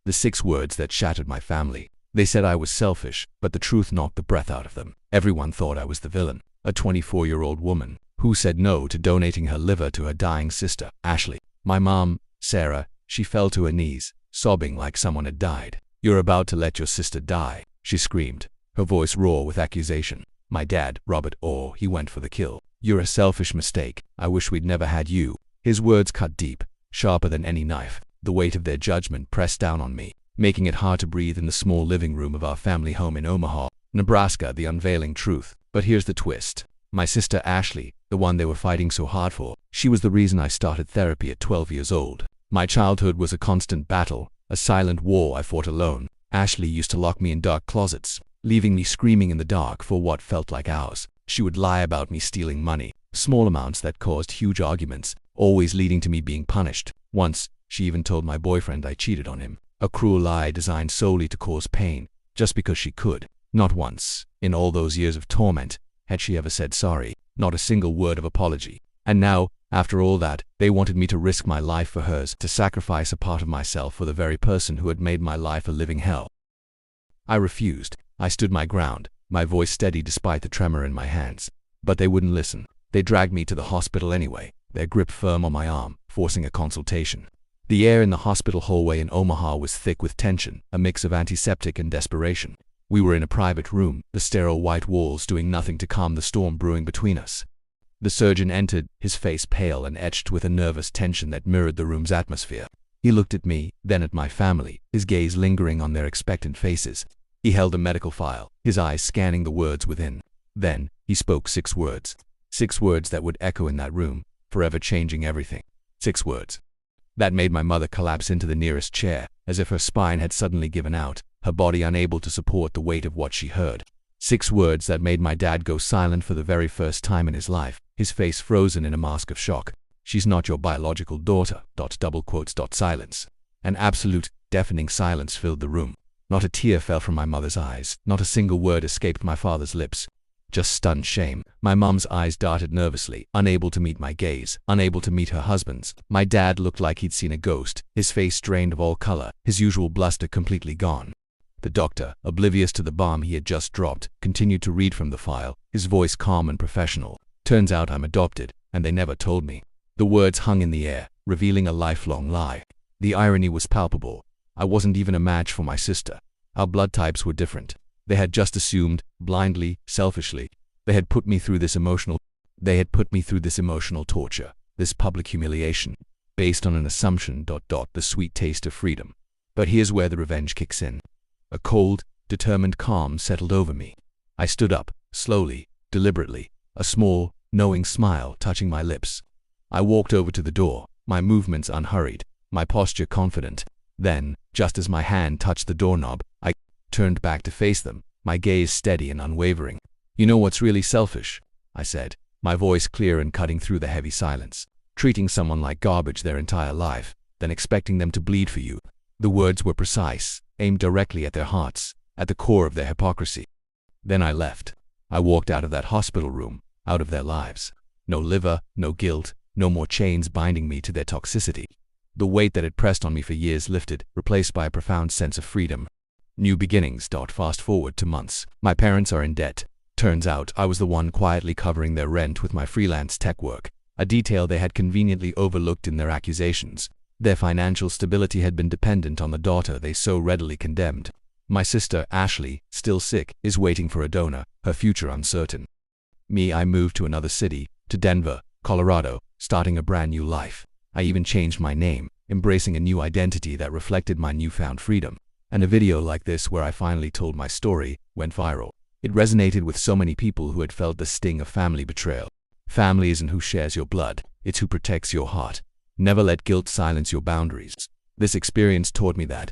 The 6 words that shattered my family. They said I was selfish, but the truth knocked the breath out of them. Everyone thought I was the villain. A 24-year-old woman who said no to donating her liver to her dying sister, Ashley. My mom, Sarah, she fell to her knees, sobbing like someone had died. "You're about to let your sister die," she screamed, her voice raw with accusation. My dad, Robert, he went for the kill. "You're a selfish mistake. I wish we'd never had you." His words cut deep, sharper than any knife. The weight of their judgment pressed down on me, making it hard to breathe in the small living room of our family home in Omaha, Nebraska. The unveiling truth. But here's the twist. My sister Ashley, the one they were fighting so hard for, she was the reason I started therapy at 12 years old. My childhood was a constant battle, a silent war I fought alone. Ashley used to lock me in dark closets, leaving me screaming in the dark for what felt like hours. She would lie about me stealing money, small amounts that caused huge arguments, always leading to me being punished. Once, she even told my boyfriend I cheated on him, a cruel lie designed solely to cause pain, just because she could. Not once, in all those years of torment, had she ever said sorry, not a single word of apology. And now, after all that, they wanted me to risk my life for hers, to sacrifice a part of myself for the very person who had made my life a living hell. I refused. I stood my ground, my voice steady despite the tremor in my hands. But they wouldn't listen. They dragged me to the hospital anyway, their grip firm on my arm, forcing a consultation. The air in the hospital hallway in Omaha was thick with tension, a mix of antiseptic and desperation. We were in a private room, the sterile white walls doing nothing to calm the storm brewing between us. The surgeon entered, his face pale and etched with a nervous tension that mirrored the room's atmosphere. He looked at me, then at my family, his gaze lingering on their expectant faces. He held a medical file, his eyes scanning the words within. Then, he spoke 6 words. 6 words that would echo in that room, forever changing everything. 6 words. That made my mother collapse into the nearest chair, as if her spine had suddenly given out, her body unable to support the weight of what she heard. 6 words that made my dad go silent for the very first time in his life, his face frozen in a mask of shock. "She's not your biological daughter, ... Silence. An absolute, deafening silence filled the room. Not a tear fell from my mother's eyes, not a single word escaped my father's lips. Just stunned shame. My mom's eyes darted nervously, unable to meet my gaze, unable to meet her husband's. My dad looked like he'd seen a ghost, his face drained of all color, his usual bluster completely gone. The doctor, oblivious to the bomb he had just dropped, continued to read from the file, his voice calm and professional. "Turns out I'm adopted, and they never told me." The words hung in the air, revealing a lifelong lie. The irony was palpable. I wasn't even a match for my sister. Our blood types were different. They had just assumed, blindly, selfishly. They had put me through this emotional torture, this public humiliation, based on an assumption, ... the sweet taste of freedom. But here's where the revenge kicks in. A cold, determined calm settled over me. I stood up, slowly, deliberately, a small, knowing smile touching my lips. I walked over to the door, my movements unhurried, my posture confident. Then, just as my hand touched the doorknob, I turned back to face them, my gaze steady and unwavering. "You know what's really selfish?" I said, my voice clear and cutting through the heavy silence. "Treating someone like garbage their entire life, then expecting them to bleed for you." The words were precise, aimed directly at their hearts, at the core of their hypocrisy. Then I left. I walked out of that hospital room, out of their lives. No liver, no guilt, no more chains binding me to their toxicity. The weight that had pressed on me for years lifted, replaced by a profound sense of freedom. New beginnings. Fast forward to months. My parents are in debt. Turns out I was the one quietly covering their rent with my freelance tech work, a detail they had conveniently overlooked in their accusations. Their financial stability had been dependent on the daughter they so readily condemned. My sister, Ashley, still sick, is waiting for a donor, her future uncertain. Me, I moved to another city, to Denver, Colorado, starting a brand new life. I even changed my name, embracing a new identity that reflected my newfound freedom. And a video like this where I finally told my story went viral. It resonated with so many people who had felt the sting of family betrayal. Family isn't who shares your blood, it's who protects your heart. Never let guilt silence your boundaries. This experience taught me that,